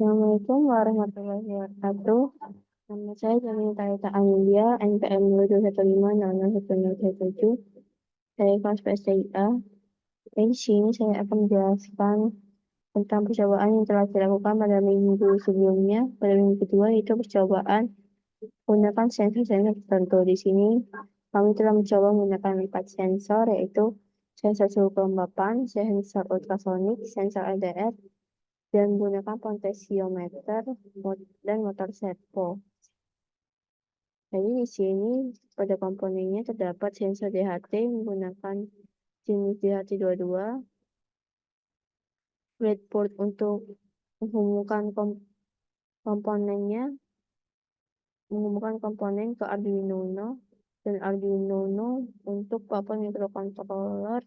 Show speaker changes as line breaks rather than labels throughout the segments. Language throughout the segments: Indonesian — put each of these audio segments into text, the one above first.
Assalamualaikum warahmatullahi wabarakatuh. Nama saya Jamil Talita Amelia, NPM 0215001017. Saya kelas PSDIA. Di sini saya akan menjelaskan tentang percobaan yang telah dilakukan pada minggu sebelumnya. Pada minggu kedua yaitu percobaan menggunakan sensor-sensor tertentu. Di sini kami telah mencoba menggunakan 4 sensor, yaitu sensor suhu kelembapan, sensor ultrasonik, sensor LDR, dan menggunakan potensiometer dan motor servo. Jadi di sini pada komponennya terdapat sensor DHT menggunakan jenis DHT22, breadboard untuk menghubungkan komponen ke Arduino Uno, dan Arduino Uno untuk papan microcontroller,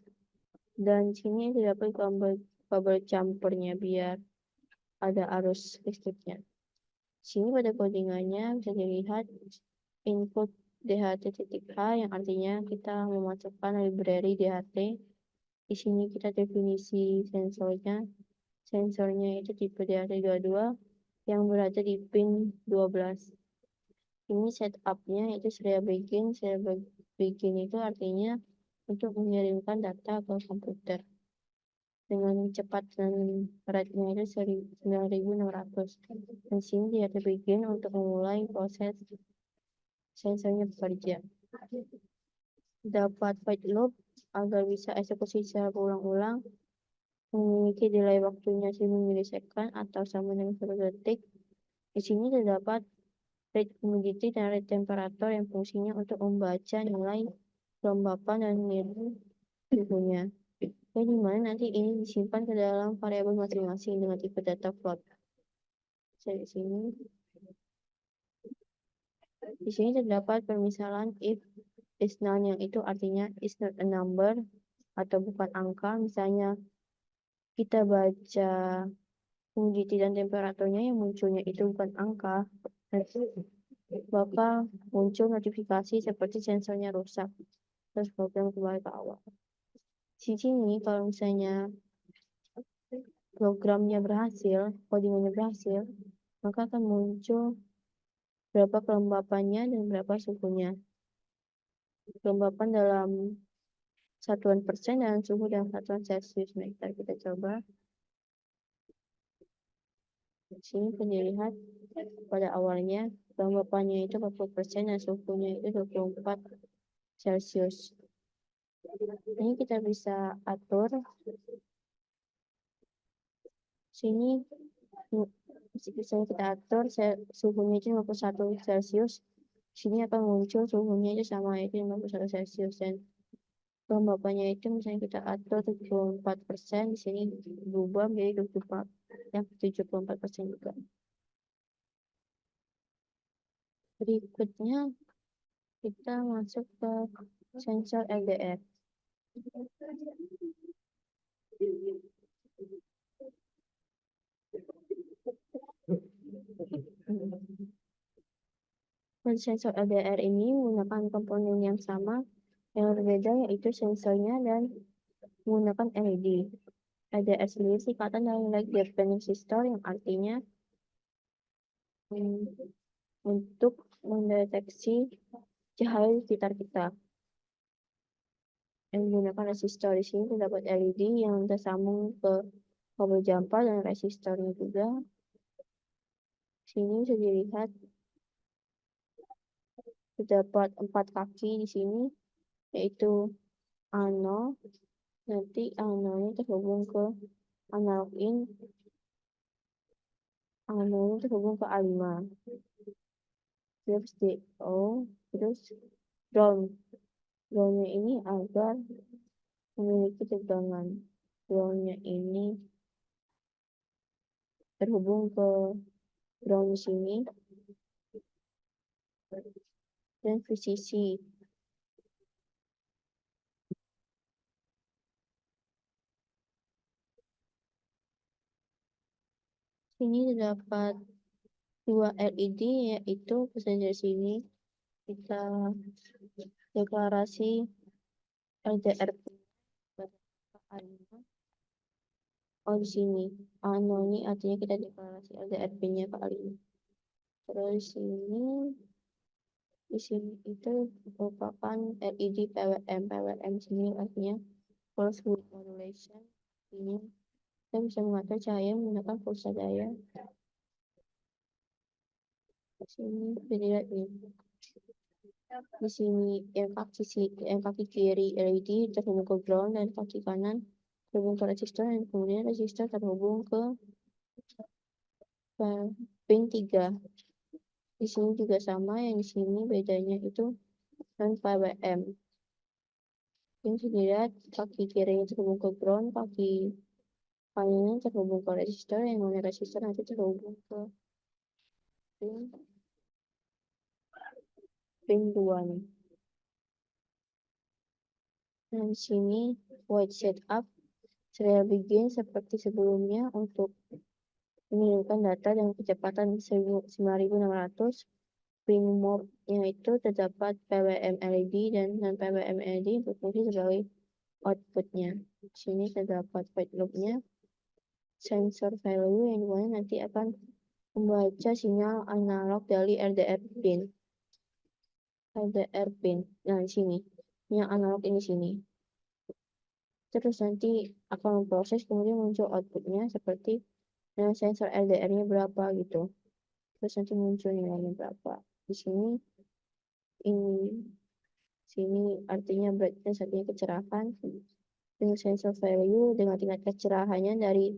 dan sini terdapat kabel jumpernya biar ada arus listriknya. Sini pada codingannya bisa dilihat input DHT.H yang artinya kita memasukkan library DHT. Di sini kita definisi sensornya. Sensornya itu tipe DHT22 yang berada di pin 12. Ini setupnya itu serial begin. Serial begin itu artinya untuk mengirimkan data ke komputer dengan cepat dan rate-nya itu 9600. Dan sini DHT begin untuk memulai proses sensornya bekerja. Dapat white loop agar bisa eksekusi secara berulang-ulang, memiliki delay waktunya 1000 milisekund atau sama dengan 1 detik. Di sini terdapat rate humidity dan rate temperatur yang fungsinya untuk membaca nilai kelembapan dan nilai suhunya. Di mana nanti ini disimpan ke dalam variabel masing-masing dengan tipe data float. Di sini terdapat permisalan if is none, yang itu artinya is not a number atau bukan angka. Misalnya kita baca humidity dan temperaturnya yang munculnya itu bukan angka, bakal muncul notifikasi seperti sensornya rusak, terus program kembali ke awal. Di sini kalau misalnya programnya berhasil, codingannya berhasil, maka akan muncul berapa kelembapannya dan berapa suhunya. Kelembapan dalam satuan persen dan suhu dalam satuan Celsius. Nah, kita coba. Di sini bisa dilihat pada awalnya kelembapannya itu 40% dan suhunya itu 24 Celsius. Ini kita bisa atur. Sini bisa kita atur suhunya itu 51 Celsius. Sini akan muncul suhunya itu sama, itu 51 Celsius, dan kelembapannya itu misalnya kita atur 74%, di sini berubah menjadi 74% juga. Berikutnya kita masuk ke sensor LDR. Sensor LDR ini menggunakan komponen yang sama, yang berbeda yaitu sensornya dan menggunakan LED. LDR sendiri singkatan dari Light Deafening Resistor, yang artinya untuk mendeteksi cahaya di sekitar kita. Yang menggunakan resistor, di sini terdapat LED yang tersambung ke kabel jumper dan resistornya juga. Sini bisa dilihat terdapat 4 kaki di sini, yaitu ano. Nanti anonya terhubung ke analog in, anonya terhubung ke A5, terus DO, terus ground. Groundnya ini agar memiliki tegangan. Groundnya ini terhubung ke ground di sini, dan VCC. Sini terdapat 2 LED, yaitu bisa dari sini kita deklarasi LDR Oh, di sini. Ini artinya kita deklarasi LDR pin-nya kali ini. Terus di sini itu merupakan LED PWM. PWM sini artinya pulse width modulation. Artinya kita bisa mengatur cahaya menggunakan pulsa daya. Di sini bisa dilihat nih. Di sini yang kaki kiri LED terhubung ke ground dan kaki kanan terhubung ke resistor, dan kemudian resistor terhubung ke pin 3. Di sini juga sama, yang di sini bedanya itu non PWM. Ini bisa dilihat kaki kirinya terhubung ke ground, kaki kanannya terhubung ke resistor, yang mana resistor nanti terhubung ke pin 2 nih. Nah, di sini white setup serial begin seperti sebelumnya untuk mengirimkan data dengan kecepatan 9600. Pin mode-nya itu terdapat PWM LED dan non PWM LED berfungsi sebagai output-nya. Di sini terdapat white loop-nya, sensor value yang dimana nanti akan membaca sinyal analog dari LDR pin. Nah, di sini yang analog ini sini. Terus nanti akan memproses, kemudian muncul output-nya seperti sensor LDR-nya berapa gitu. Terus nanti muncul nilainya berapa. Di sini artinya brightness, artinya kecerahan, dengan sensor value dengan tingkat kecerahannya dari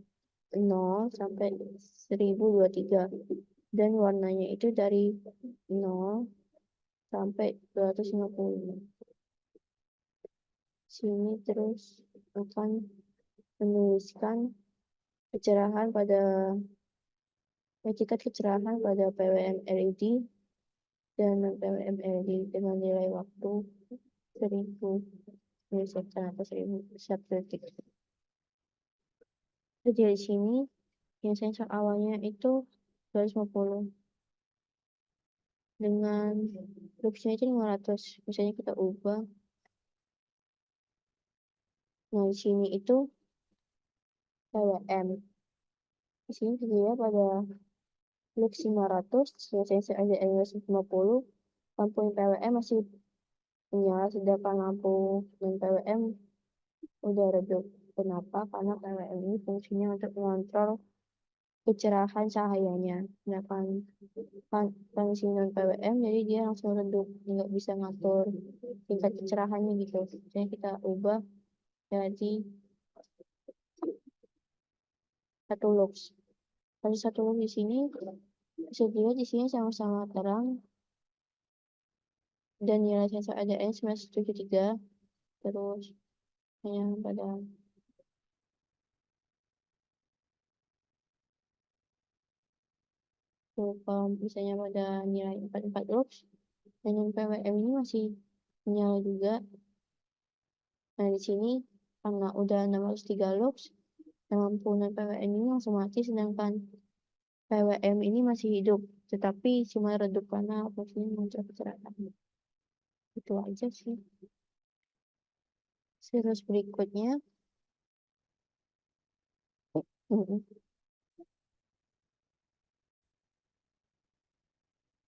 0 sampai 1023, dan warnanya itu dari 0 sampai 250. Sini terus akan menuliskan kecerahan pada tingkat kecerahan pada PWM LED dan non PWM LED dengan nilai waktu 1000 milisecond atau 1000 detik. Jadi di sini yang sensor awalnya itu 250 dengan lux-nya itu 500. Misalnya kita ubah. Nah, di sini itu PWM. Di sini dia pada lux 500, sensor ada 250, lampu yang PWM masih menyala, sedangkan lampu yang PWM udah redup. Kenapa? Karena PWM ini fungsinya untuk mengontrol kecerahan cahayanya. Sedangkan fungsi non PWM jadi dia langsung redup, nggak bisa ngatur tingkat kecerahannya gitu. Jadi kita ubah jadi 1 lux. Pada 1 lux di sini bisa dilihat di sini sama-sama terang dan nilai sensor ADN 973. Terus hanya pada kalau misalnya pada nilai 44 lux, dan yang PWM ini masih menyala juga. Nah, di sini karena udah 603 lux, lampu non PWM ini langsung mati, sedangkan PWM ini masih hidup, tetapi cuma redup karena fungsinya muncul kecerahan. Itu aja sih. Terus berikutnya,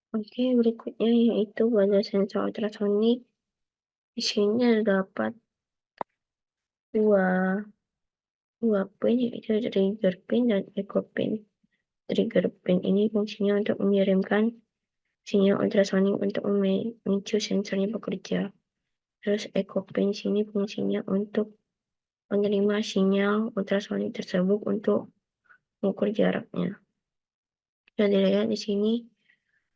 Oke, berikutnya yaitu pada sensor ultrasonik. Di sini terdapat dua pin, yaitu trigger pin dan echo pin. Trigger pin ini fungsinya untuk mengirimkan sinyal ultrasonik untuk memicu sensornya bekerja. Terus echo pin sini fungsinya untuk menerima sinyal ultrasonik tersebut untuk mengukur jaraknya. Bisa dilihat di sini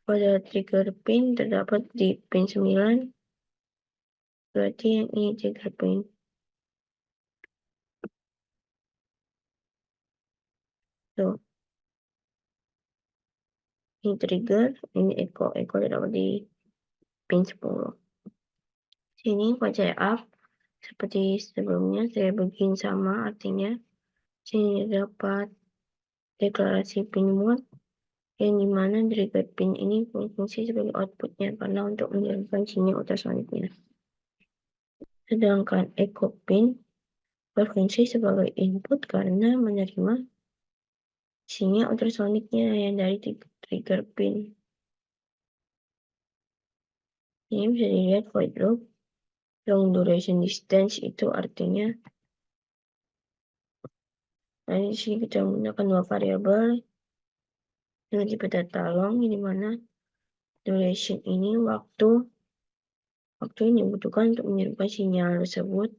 pada trigger pin terdapat di pin 9, berarti yang ini trigger pin. Tuh. Ini trigger, ini echo terdapat di pin 10. Sini wajah up seperti sebelumnya, saya begin sama, artinya sini dapat deklarasi pin mode, yang dimana trigger pin ini berfungsi sebagai outputnya karena untuk mengirimkan sinyal ultrasoniknya. Sedangkan echo pin berfungsi sebagai input karena menerima sinyal ultrasoniknya yang dari trigger pin. Ini bisa dilihat void loop. Long duration distance itu artinya di sini kita menggunakan dua variabel dengan tipe data long, di mana duration ini waktu yang dibutuhkan untuk mengirimkan sinyal tersebut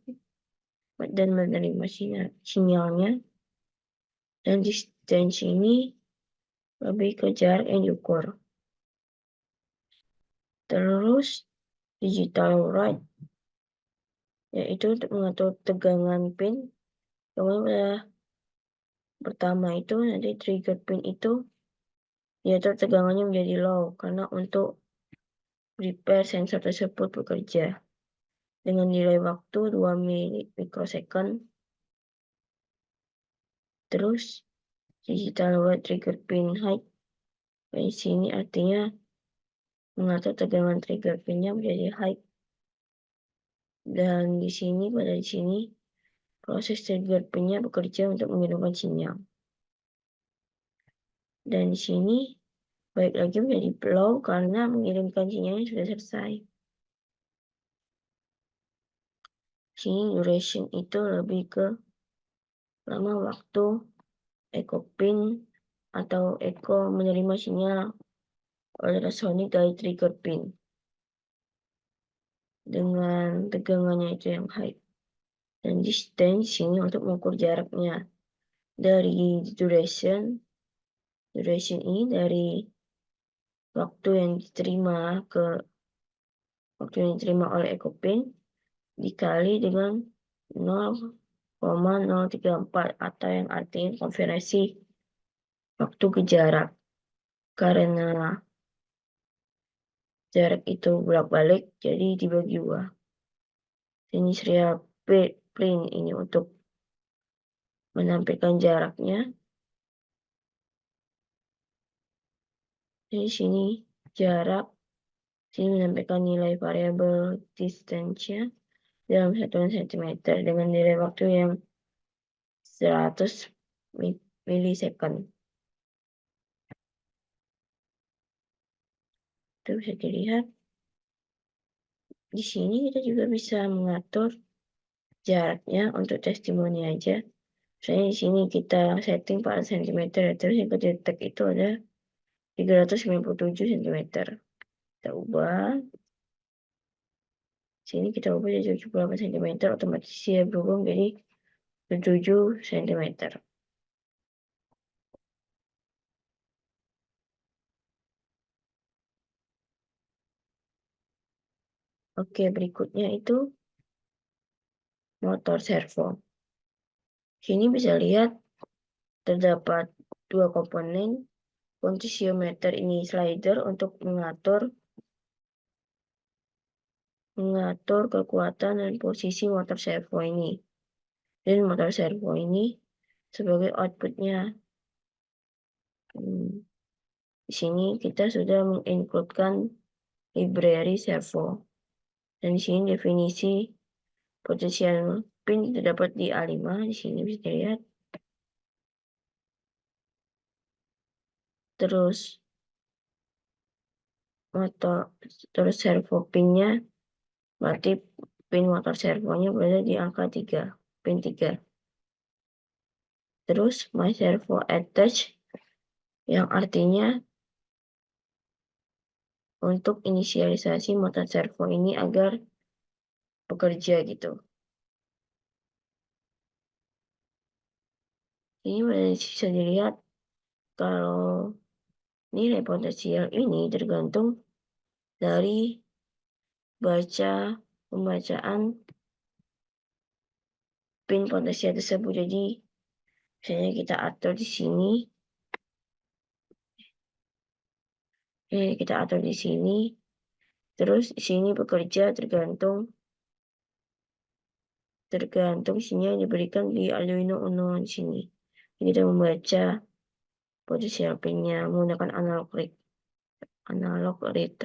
dan menerima sinyalnya, dan distance ini lebih ke jarak yang diukur. Terus digital write, yaitu untuk mengatur tegangan pin. Kemudian pertama itu nanti trigger pin itu diatur tegangannya menjadi low karena untuk prepare sensor tersebut bekerja dengan nilai waktu 2 mikrosecond. Terus digital write trigger pin height, di sini artinya mengatur tegangan trigger pinnya menjadi high, dan di sini proses trigger pinnya bekerja untuk mengirimkan sinyal, dan di sini baik lagi menjadi low karena mengirimkan sinyalnya sudah selesai. Sini duration itu lebih ke lama waktu echo pin atau echo menerima sinyal ultrasonic dari trigger pin dengan tegangannya itu yang high, dan distance sini untuk mengukur jaraknya dari duration ini dari waktu yang diterima oleh echo pin dikali dengan 0,034 atau yang artinya konversi waktu ke jarak, karena jarak itu bolak-balik jadi dibagi 2. Ini serial print ini untuk menampilkan jaraknya. Di sini jarak, sini menampilkan nilai variabel distance-nya dalam satuan cm dengan nilai waktu yang 100 milisecond. Itu bisa dilihat. Di sini kita juga bisa mengatur jaraknya untuk testimoni aja. Misalnya di sini kita setting 4 cm, terus yang kedetek itu ada 397 cm. Kita ubah. Sini kita ubah jadi 78 cm, otomatis dia berubah menjadi 7 cm. Oke, berikutnya itu motor servo. Sini bisa lihat terdapat 2 komponen. Potensiometer ini slider untuk mengatur kekuatan dan posisi motor servo ini. Dan motor servo ini sebagai outputnya. Di sini kita sudah mengincludekan library servo. Dan di sini definisi potensial pin terdapat di A5. Di sini bisa dilihat. Terus servo pinnya, berarti pin motor servonya berada di angka 3, pin 3. Terus my servo attach, yang artinya untuk inisialisasi motor servo ini agar bekerja gitu. Ini bisa dilihat kalau nilai potensial ini tergantung dari pembacaan pin potensial tersebut. Jadi misalnya kita atur di sini, terus di sini bekerja tergantung sinyal yang diberikan di Arduino Uno di sini. Kita membaca potensial pinnya menggunakan analog read.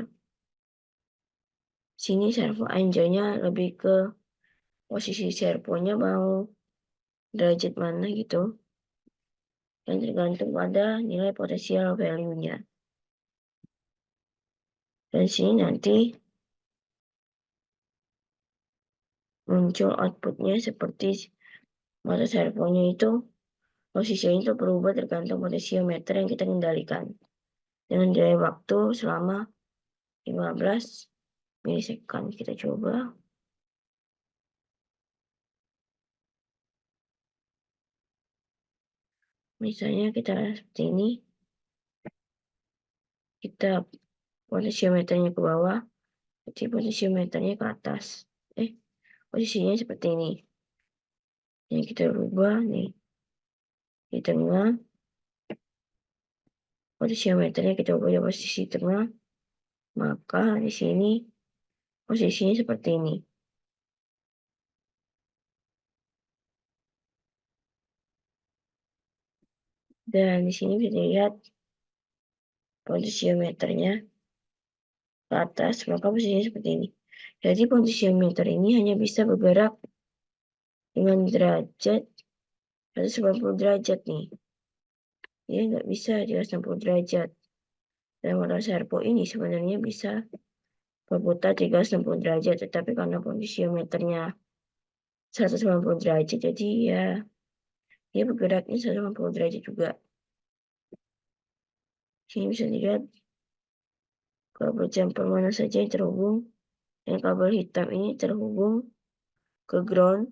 Sini servo anjanya lebih ke posisi servonya mau
derajat mana gitu, yang tergantung pada nilai potensial value-nya. Dan sini nanti muncul outputnya seperti mata servonya itu posisinya itu berubah tergantung potensiometer yang kita kendalikan dengan delay waktu selama 15 milisekund. Kita coba. Misalnya kita seperti ini, kita potensiometernya ke bawah, jadi potensiometernya ke atas. Posisinya seperti ini. Yang kita rubah nih di tengah, potensiometernya kita ubah di posisi tengah, maka di sini posisinya seperti ini. Dan di sini bisa dilihat potensiometernya ke atas, maka posisinya seperti ini. Jadi potensiometer ini hanya bisa bergerak dengan derajat 190 derajat nih. Dia nggak bisa di 160 derajat. Dan mata servo ini sebenarnya bisa berputar 360 derajat, tetapi karena potensiometernya 190 derajat, jadi ya dia bergeraknya 180 derajat juga. Sini bisa dilihat kabel jumper mana saja yang terhubung. Yang kabel hitam ini terhubung ke ground.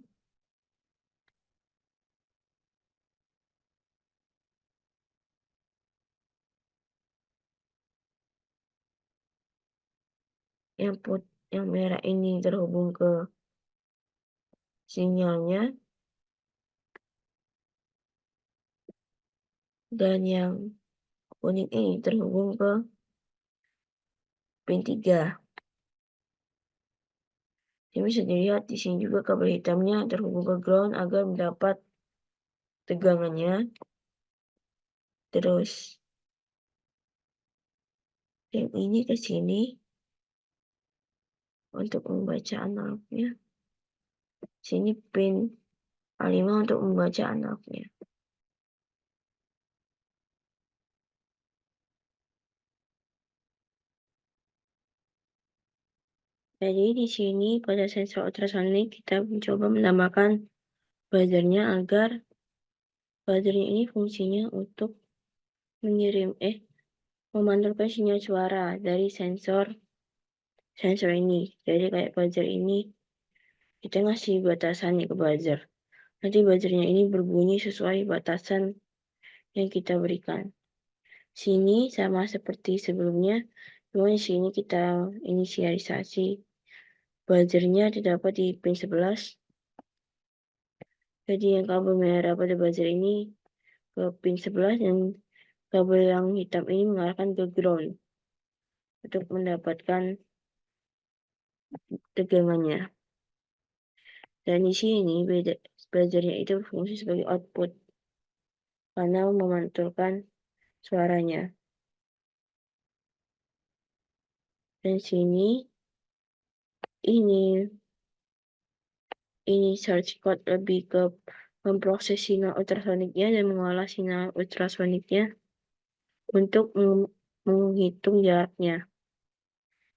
Yang merah ini terhubung ke sinyalnya. Dan yang kuning ini terhubung ke pin 3. Ini bisa dilihat di sini juga kabel hitamnya terhubung ke ground agar mendapat tegangannya. Terus yang ini ke sini untuk membaca analognya. Sini pin A5 untuk membaca analognya. Jadi di sini pada sensor ultrasonik kita mencoba menambahkan buzzernya agar buzzernya ini fungsinya untuk memantulkan sinyal suara dari sensor ini. Jadi kayak buzzer ini kita ngasih batasan ke buzzer. Nanti buzzernya ini berbunyi sesuai batasan yang kita berikan. Sini sama seperti sebelumnya, cuma di sini kita inisialisasi buzzernya terdapat di pin 11. Jadi yang kabel merah pada buzzer ini ke pin 11 dan kabel yang hitam ini mengarahkan ke ground untuk mendapatkan tegangannya. Dan di sini buzzernya itu berfungsi sebagai output karena memantulkan suaranya. Dan sini ini search code lebih ke memproses sinyal ultrasoniknya dan mengolah sinyal ultrasoniknya untuk menghitung jaraknya.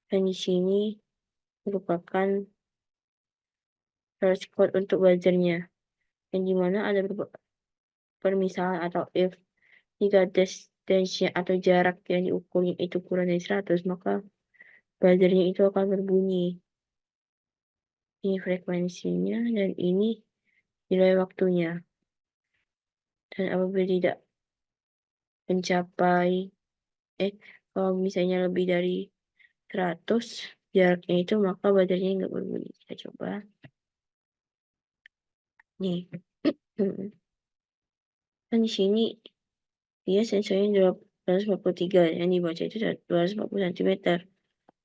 Dan di sini merupakan search code untuk buzzernya, yang dimana ada permisalan atau if jika distance atau jarak yang diukurnya itu kurang dari 100, maka buzzernya itu akan berbunyi. Ini frekuensinya dan ini nilai waktunya. Dan apabila tidak mencapai kalau misalnya lebih dari 100 jaraknya itu, maka buzzernya nggak berbunyi. Kita coba nih. Dan di sini dia sensornya 243, yang dibaca itu 240 cm.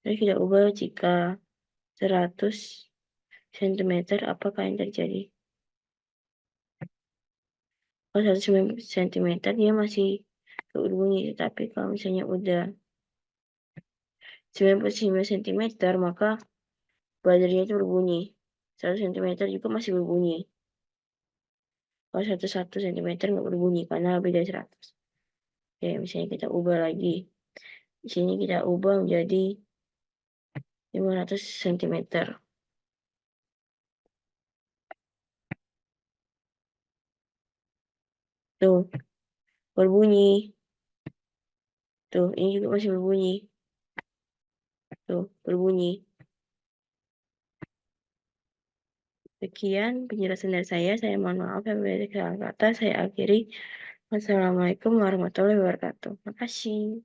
Jadi kita ubah jika 100 cm, apakah yang terjadi? Kalau 100 cm dia masih berbunyi, tetapi kalau misalnya udah 99 cm, maka buzzernya itu berbunyi. 100 cm juga masih berbunyi. Kalau 1 sentimeter nggak berbunyi karena lebih dari 100. Oke, misalnya kita ubah lagi. Di sini kita ubah menjadi 500 sentimeter. Tuh, berbunyi. Tuh, ini juga masih berbunyi. Tuh, berbunyi. Sekian penjelasan dari saya. Saya mohon maaf apabila ada kesalahan kata. Saya akhiri. Wassalamualaikum warahmatullahi wabarakatuh. Makasih.